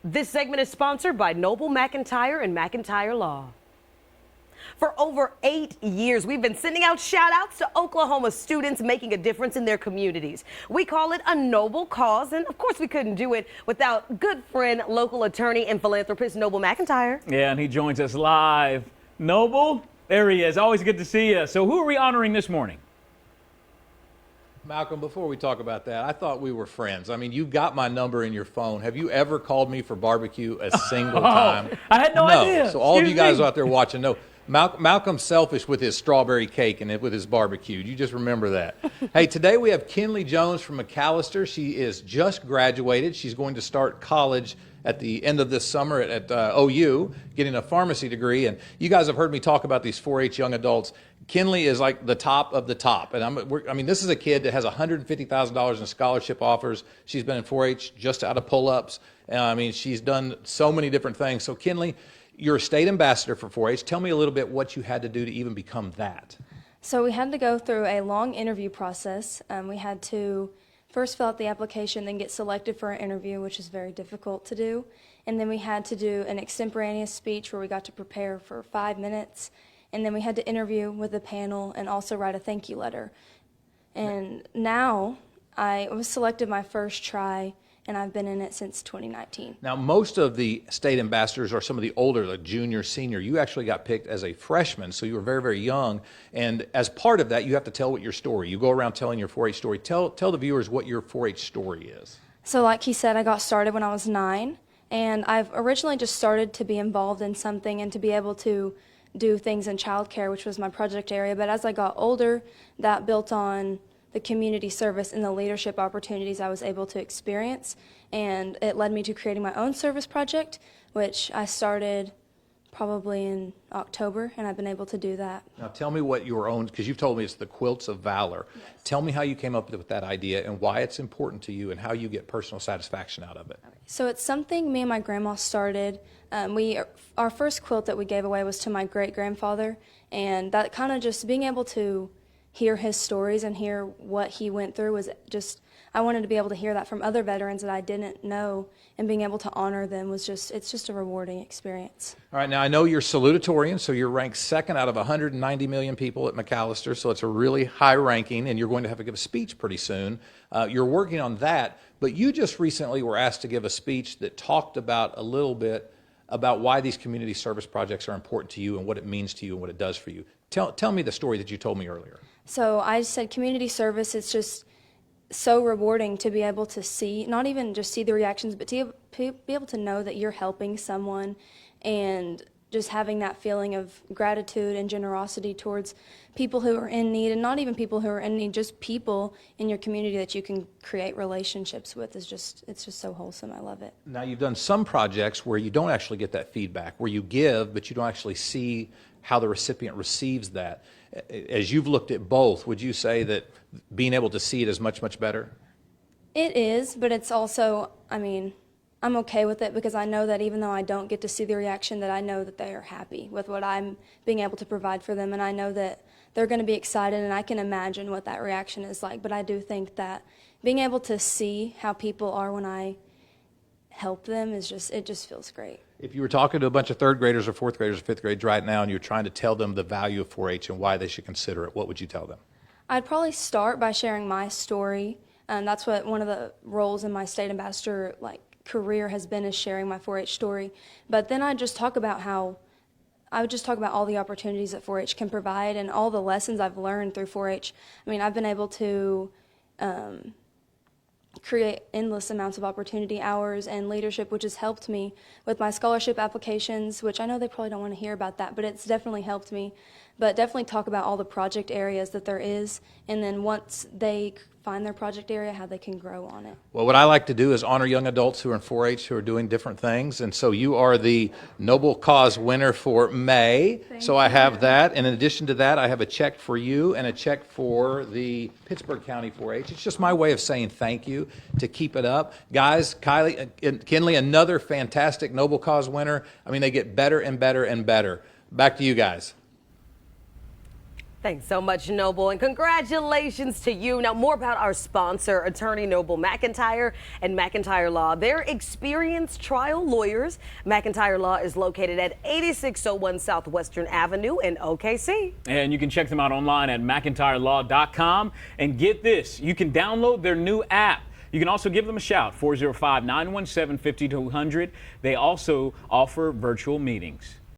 This segment is sponsored by Noble McIntyre and McIntyre Law. For over 8 years, we've been sending out shout outs to Oklahoma students making a difference in their communities. We call it a noble cause, and of course we couldn't do it without good friend, local attorney, and philanthropist Noble McIntyre. Yeah, and he joins us live. Noble, there he is. Always good to see you. So who are we honoring this morning? Malcolm, before we talk about that, I thought we were friends. I mean, you've got my number in your phone. Have you ever called me for barbecue a single time? I had no idea. So all of you Excuse guys me. out there watching, no. Malcolm's selfish with his strawberry cake and with his barbecue. You just remember that. Hey, today we have Kynli Jones from McAllister. She is just graduated. She's going to start college at the end of this summer at OU, getting a pharmacy degree. And you guys have heard me talk about these 4-H young adults. Kynli is like the top of the top. And I mean, this is a kid that has $150,000 in scholarship offers. She's been in 4-H just out of pull-ups. I mean, she's done so many different things. So Kynli, you're a state ambassador for 4-H. Tell me a little bit what you had to do to even become that. So we had to go through a long interview process. We had to first fill out the application, then get selected for an interview, which is very difficult to do. And then we had to do an extemporaneous speech where we got to prepare for 5 minutes. And then we had to interview with the panel and also write a thank you letter. And now I was selected my first try, and I've been in it since 2019. Now, most of the state ambassadors are some of the older, like junior, senior. You actually got picked as a freshman, so you were very, very young. And as part of that, you have to tell what your story. You go around telling your 4-H story. Tell the viewers what your 4-H story is. So like he said, I got started when I was 9, and I've originally just started to be involved in something and to be able to do things in childcare, which was my project area. But as I got older, that built on the community service and the leadership opportunities I was able to experience. And it led me to creating my own service project, which I started probably in October, and I've been able to do that. Now, tell me what your own, because you've told me it's the Quilts of Valor. Yes. Tell me how you came up with that idea and why it's important to you and how you get personal satisfaction out of it. So it's something me and my grandma started. Our first quilt that we gave away was to my great-grandfather, and that kind of just being able to hear his stories and hear what he went through was just, I wanted to be able to hear that from other veterans that I didn't know, and being able to honor them was just, it's just a rewarding experience. All right, now I know you're salutatorian, so you're ranked second out of 190 million people at McAllister, so it's a really high ranking, and you're going to have to give a speech pretty soon. You're working on that, but you just recently were asked to give a speech that talked about a little bit about why these community service projects are important to you and what it means to you and what it does for you. Tell me the story that you told me earlier. So I said community service, it's just so rewarding to be able to see, not even just see the reactions, but to be able to know that you're helping someone, and just having that feeling of gratitude and generosity towards people who are in need, and not even people who are in need, just people in your community that you can create relationships with is just, it's just so wholesome. I love it. Now, you've done some projects where you don't actually get that feedback, where you give, but you don't actually see how the recipient receives that. As you've looked at both, would you say that being able to see it is much, much better? It is, but it's also, I mean, I'm okay with it because I know that even though I don't get to see the reaction, that I know that they are happy with what I'm being able to provide for them, and I know that they're going to be excited, and I can imagine what that reaction is like. But I do think that being able to see how people are when I help them is just, it just feels great. If you were talking to a bunch of third graders or fourth graders or fifth graders right now and you're trying to tell them the value of 4-H and why they should consider it, what would you tell them? I'd probably start by sharing my story. That's what one of the roles in my state ambassador career has been, is sharing my 4-H story. But then I would just talk about all the opportunities that 4-H can provide and all the lessons I've learned through 4-H. I mean, I've been able to create endless amounts of opportunity hours and leadership, which has helped me with my scholarship applications, which I know they probably don't want to hear about that, but it's definitely helped me. But definitely talk about all the project areas that there is, and then once they find their project area, how they can grow on it. Well, what I like to do is honor young adults who are in 4-H who are doing different things, and so you are the Noble Cause winner for May. So I have that, and in addition to that, I have a check for you and a check for the Pittsburgh County 4-H. It's just my way of saying thank you, to keep it up. Guys, Kynli, another fantastic Noble Cause winner. I mean, they get better and better and better. Back to you guys. Thanks so much, Noble, and congratulations to you. Now, more about our sponsor, Attorney Noble McIntyre and McIntyre Law. They're experienced trial lawyers. McIntyre Law is located at 8601 Southwestern Avenue in OKC. And you can check them out online at McIntyreLaw.com. And get this, you can download their new app. You can also give them a shout, 405-917-5200. They also offer virtual meetings.